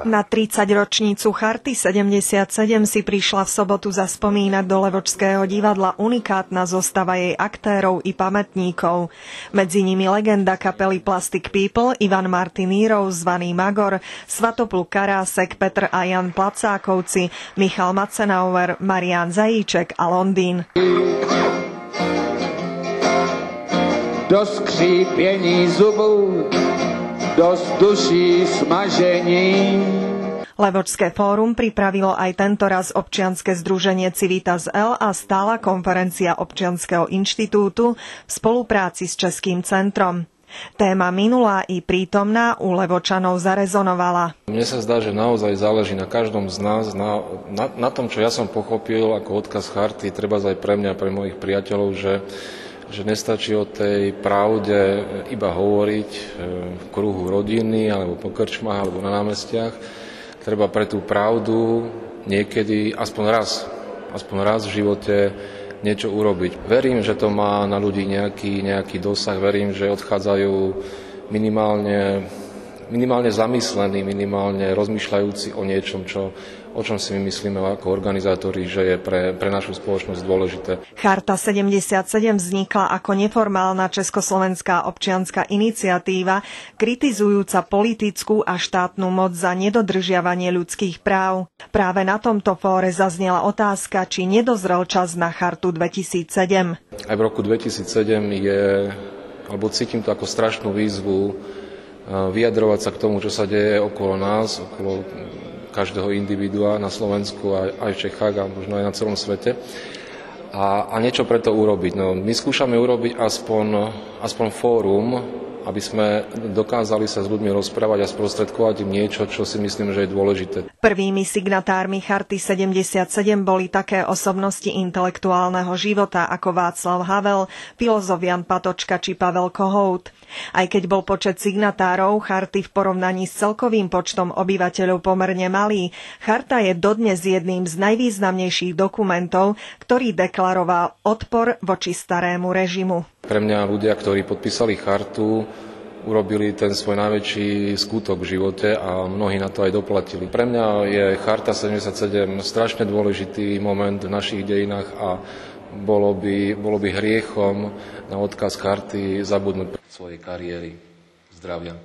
Na 30-ročnicu Charty 77 si prišla v sobotu zaspomínať do Levočského divadla unikátna zostava jej aktérov i pamätníkov. Medzi nimi legenda kapely Plastic People Ivan Martinírov, zvaný Magor, Svatopluk Karásek, Petr a Jan Placákovci, Michal Matzenauer, Marián Zajíček a Londýn. Do skřípění zubů, do duší smažení. Levočské fórum pripravilo aj tentoraz občianske združenie Civitas L a stála konferencia Občianskeho inštitútu v spolupráci s Českým centrom. Téma minulá i prítomná u Levočanov zarezonovala. Mne sa zdá, že naozaj záleží na každom z nás, na tom, čo ja som pochopil ako odkaz Charty, treba aj pre mňa, pre mojich priateľov, že nestačí o tej pravde iba hovoriť v kruhu rodiny alebo po krčmách alebo na námestiach. Treba pre tú pravdu niekedy aspoň raz v živote niečo urobiť. Verím, že to má na ľudí nejaký dosah, verím, že odchádzajú minimálne zamyslení, minimálne rozmýšľajúci o niečom, o čom si my myslíme ako organizátori, že je pre našu spoločnosť dôležité. Charta 77 vznikla ako neformálna československá občianska iniciatíva, kritizujúca politickú a štátnu moc za nedodržiavanie ľudských práv. Práve na tomto fóre zaznela otázka, či nedozrel čas na Chartu 2007. Aj v roku 2007 cítim to ako strašnú výzvu vyjadrovať sa k tomu, čo sa deje okolo nás, okolo každého individua na Slovensku, aj v Čechách a možno aj na celom svete. A niečo preto urobiť. No, my skúšame urobiť aspoň fórum, aby sme dokázali sa s ľuďmi rozprávať a sprostredkovať im niečo, čo si myslím, že je dôležité. Prvými signatármi Charty 77 boli také osobnosti intelektuálneho života ako Václav Havel, filozof Jan Patočka či Pavel Kohout. Aj keď bol počet signatárov Charty v porovnaní s celkovým počtom obyvateľov pomerne malý, Charta je dodnes jedným z najvýznamnejších dokumentov, ktorý deklaroval odpor voči starému režimu. Pre mňa ľudia, ktorí podpísali Chartu, urobili ten svoj najväčší skutok v živote a mnohí na to aj doplatili. Pre mňa je Charta 77 strašne dôležitý moment v našich dejinách a bolo by hriechom na odkaz Charty zabudnúť svojej kariéry. Zdravia.